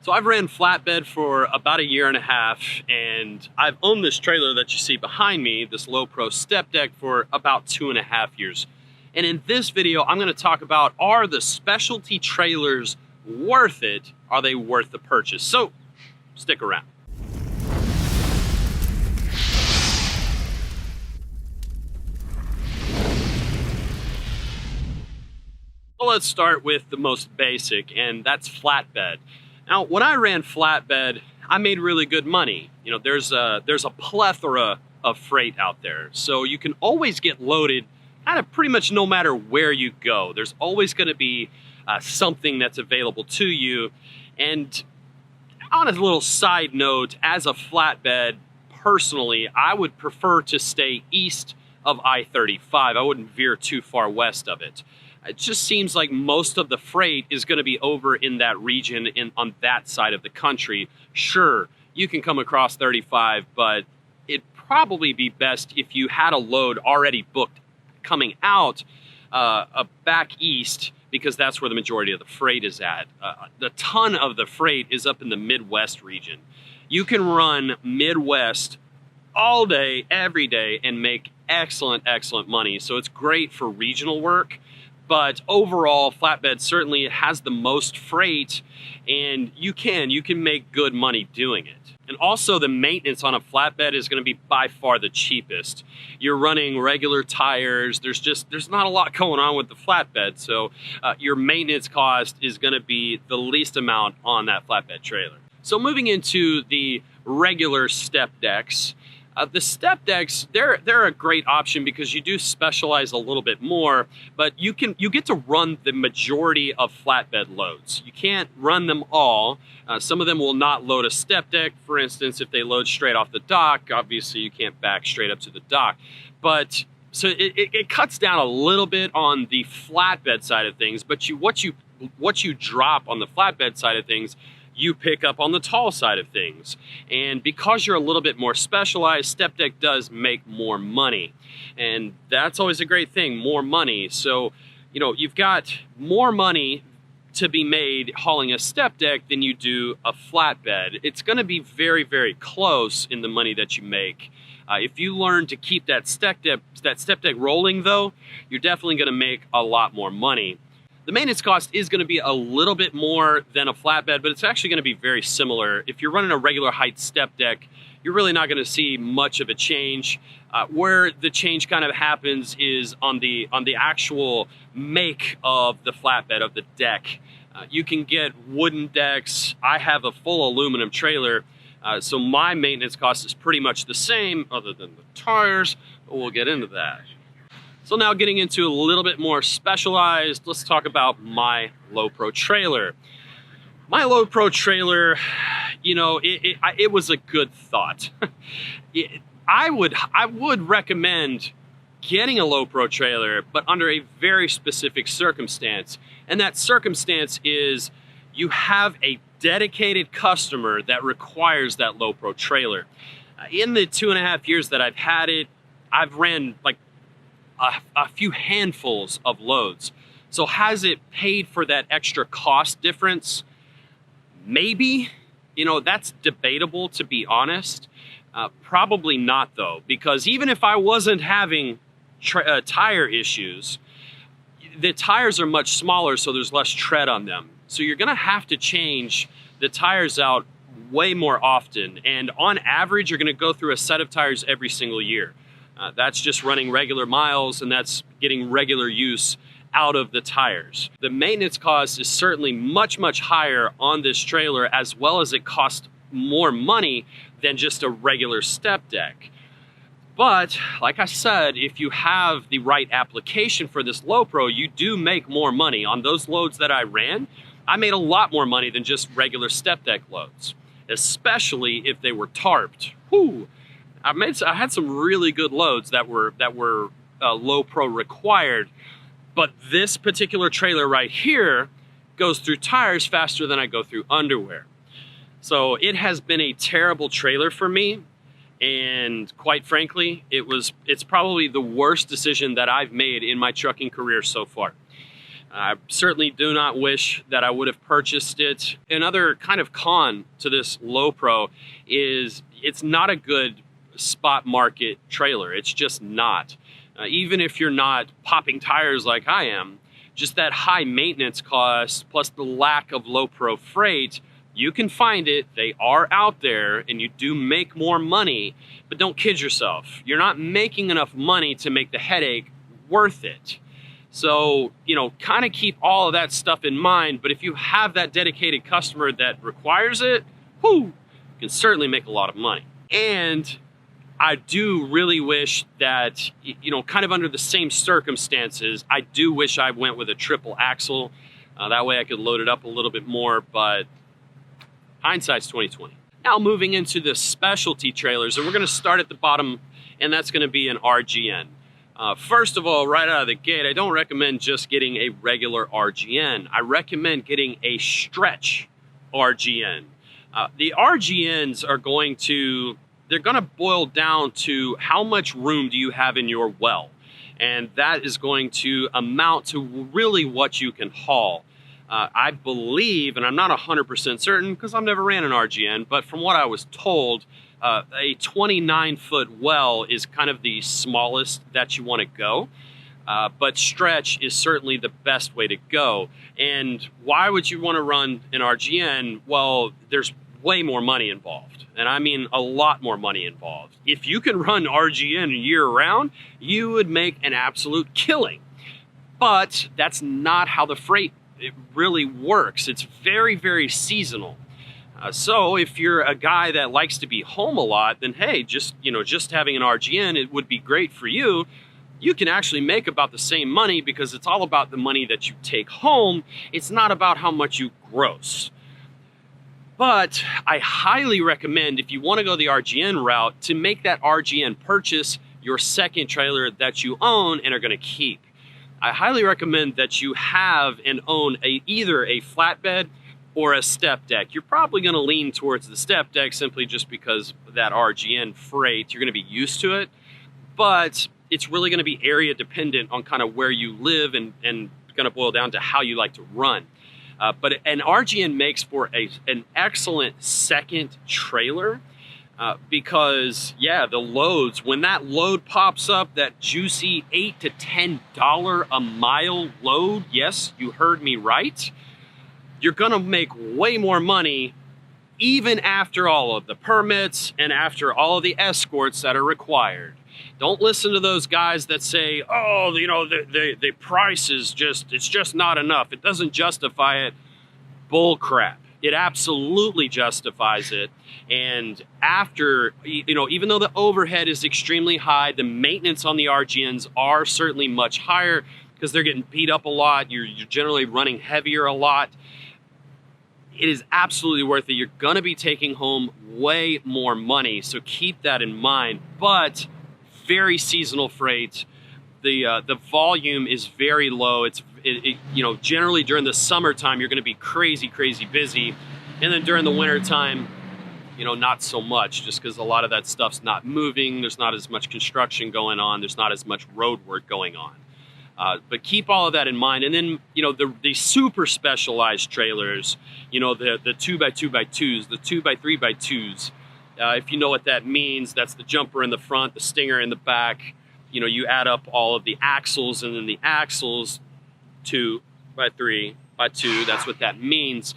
So I've ran flatbed for about 1.5 years, and I've owned this trailer that you see behind me, this low pro step deck, for about 2.5 years. And in this video, I'm gonna talk about, are the specialty trailers worth it? Are they worth the purchase? So stick around. Well, let's start with the most basic, and that's flatbed. Now, when I ran flatbed, I made really good money. You know, there's a plethora of freight out there, so you can always get loaded kind of pretty much no matter where you go. There's always going to be something that's available to you. And on a little side note, as a flatbed, personally, I would prefer to stay east of I-35. I wouldn't veer too far west of it. It just seems like most of the freight is going to be over in that region, on that side of the country. Sure, you can come across 35, but it'd probably be best if you had a load already booked coming out back east, because that's where the majority of the freight is at. The ton of the freight is up in the Midwest region. You can run Midwest all day, every day, and make excellent money. So it's great for regional work. But overall, flatbed certainly has the most freight, and you can make good money doing it. And also, the maintenance on a flatbed is going to be by far the cheapest. You're running regular tires. There's not a lot going on with the flatbed, so your maintenance cost is going to be the least amount on that flatbed trailer. So moving into the regular step decks. The step decks, they're a great option because you do specialize a little bit more, but you get to run the majority of flatbed loads. You can't run them all. Some of them will not load a step deck. For instance, if they load straight off the dock, obviously you can't back straight up to the dock. But so it cuts down a little bit on the flatbed side of things, but what you drop on the flatbed side of things, you pick up on the tall side of things. And because you're a little bit more specialized, step deck does make more money. And that's always a great thing, more money. So, you know, you've got more money to be made hauling a step deck than you do a flatbed. It's gonna be very close in the money that you make. If you learn to keep that step deck rolling though, you're definitely gonna make a lot more money. The maintenance cost is going to be a little bit more than a flatbed, but it's actually going to be very similar. If you're running a regular height step deck, you're really not going to see much of a change. Where the change kind of happens is on the actual make of the flatbed, of the deck. You can get wooden decks. I have a full aluminum trailer, so my maintenance cost is pretty much the same, other than the tires, but we'll get into that. So now getting into a little bit more specialized, let's talk about my low pro trailer. My low pro trailer, you know, it was a good thought. I would recommend getting a low pro trailer, but under a very specific circumstance. And that circumstance is you have a dedicated customer that requires that low pro trailer. In the 2.5 years that I've had it, I've ran like a few handfuls of loads. So has it paid for that extra cost difference? Maybe. You know, that's debatable, to be honest. Probably not though, because even if I wasn't having tire issues, the tires are much smaller, so there's less tread on them. So you're gonna have to change the tires out way more often. And on average, you're gonna go through a set of tires every single year. That's just running regular miles, and that's getting regular use out of the tires. The maintenance cost is certainly much higher on this trailer, as well as it costs more money than just a regular step deck. But like I said, if you have the right application for this low pro, you do make more money. On those loads that I ran, I made a lot more money than just regular step deck loads, especially if they were tarped. Whew. I had some really good loads that were low pro required, but this particular trailer right here goes through tires faster than I go through underwear. So it has been a terrible trailer for me, and quite frankly, it's probably the worst decision that I've made in my trucking career so far. I certainly do not wish that I would have purchased it. Another kind of con to this Low Pro is it's not a good spot market trailer. It's just not. Even if you're not popping tires like I am, just that high maintenance cost plus the lack of Low Pro freight, you can find it, they are out there, and you do make more money, but don't kid yourself. You're not making enough money to make the headache worth it. So, you know, kind of keep all of that stuff in mind, but if you have that dedicated customer that requires it, whoo, you can certainly make a lot of money. And I do really wish that, you know, kind of under the same circumstances, I do wish I went with a triple axle. That way I could load it up a little bit more, but hindsight's 2020. Now moving into the specialty trailers, and we're gonna start at the bottom, and that's gonna be an RGN. First of all, right out of the gate, I don't recommend just getting a regular RGN. I recommend getting a stretch RGN. The RGNs are they're gonna boil down to how much room do you have in your well. And that is going to amount to really what you can haul. I believe, and I'm not 100% certain because I've never ran an RGN, but from what I was told, a 29-foot well is kind of the smallest that you want to go. But stretch is certainly the best way to go. And why would you want to run an RGN? Well, there's way more money involved. And I mean a lot more money involved. If you can run RGN year-round, you would make an absolute killing. But that's not how the freight it really works. It's very, very seasonal. So if you're a guy that likes to be home a lot, then hey, just having an RGN, it would be great for you. You can actually make about the same money because it's all about the money that you take home. It's not about how much you gross. But I highly recommend, if you want to go the RGN route, to make that RGN purchase your second trailer that you own and are going to keep. I highly recommend that you have and own either a flatbed or a step deck. You're probably going to lean towards the step deck simply just because of that RGN freight. You're going to be used to it, but it's really going to be area dependent on kind of where you live and going to boil down to how you like to run. But an RGN makes for an excellent second trailer because, yeah, the loads, when that load pops up, that juicy $8 to $10 a mile load, yes, you heard me right, you're gonna make way more money even after all of the permits and after all of the escorts that are required. Don't listen to those guys that say, oh, you know, the price is it's just not enough. It doesn't justify it. Bull crap. It absolutely justifies it. And after, you know, even though the overhead is extremely high, the maintenance on the RGNs are certainly much higher because they're getting beat up a lot. You're generally running heavier a lot. It is absolutely worth it. You're gonna be taking home way more money, so keep that in mind. But very seasonal freight. The volume is very low. You know, generally during the summertime, you're gonna be crazy busy. And then during the winter time, you know, not so much, just because a lot of that stuff's not moving. There's not as much construction going on. There's not as much road work going on. But keep all of that in mind. And then, you know, the super specialized trailers, you know, the 2x2x2s, the 2x3x2s. If you know what that means, that's the jumper in the front, the stinger in the back. You know, you add up all of the axles, and then the axles, 2x3x2, that's what that means.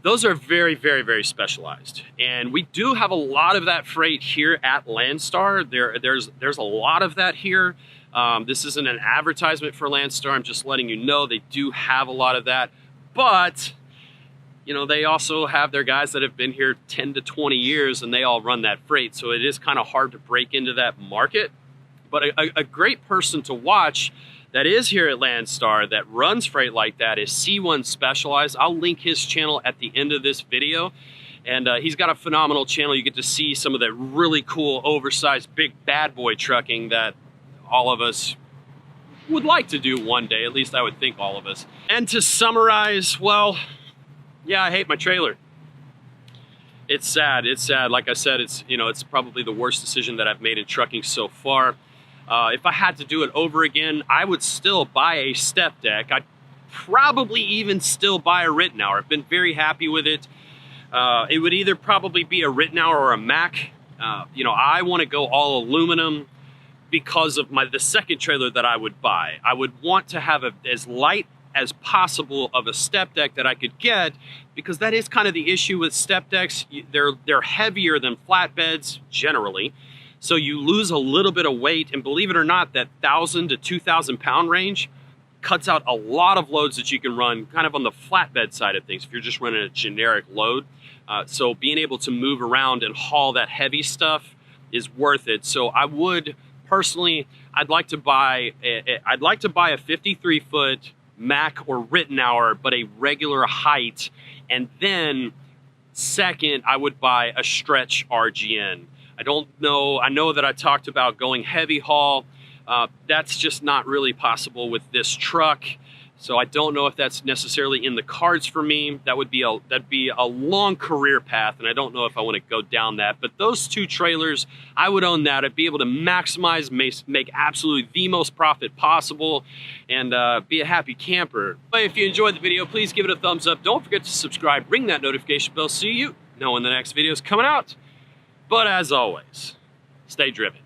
Those are very, very, very specialized. And we do have a lot of that freight here at Landstar. There's a lot of that here. This isn't an advertisement for Landstar. I'm just letting you know they do have a lot of that. But, you know, they also have their guys that have been here 10 to 20 years and they all run that freight. So it is kind of hard to break into that market. But a great person to watch that is here at Landstar that runs freight like that is C1 Specialized. I'll link his channel at the end of this video. And he's got a phenomenal channel. You get to see some of that really cool, oversized, big bad boy trucking that all of us would like to do one day. At least I would think all of us. And to summarize, well, yeah, I hate my trailer. It's sad. It's sad. Like I said, it's probably the worst decision that I've made in trucking so far. If I had to do it over again, I would still buy a step deck. probably even still buy a Rittenauer. I've been very happy with it. It would either probably be a Rittenauer or a Mack. You know, I want to go all aluminum because of the second trailer that I would buy. I would want to have as light as possible of a step deck that I could get, because that is kind of the issue with step decks. They're heavier than flatbeds generally, so you lose a little bit of weight, and believe it or not, that 1,000 to 2,000 pound range cuts out a lot of loads that you can run kind of on the flatbed side of things if you're just running a generic load. So being able to move around and haul that heavy stuff is worth it. So I would personally, I'd like to buy a 53-foot Mack or Rittenauer, but a regular height. And then second, I would buy a stretch RGN. I know that I talked about going heavy haul. That's just not really possible with this truck. So I don't know if that's necessarily in the cards for me. That'd be a long career path, and I don't know if I want to go down that. But those two trailers, I would own that. I'd be able to maximize, make absolutely the most profit possible, and be a happy camper. But if you enjoyed the video, please give it a thumbs up. Don't forget to subscribe, ring that notification bell so you know when the next video is coming out. But as always, stay driven.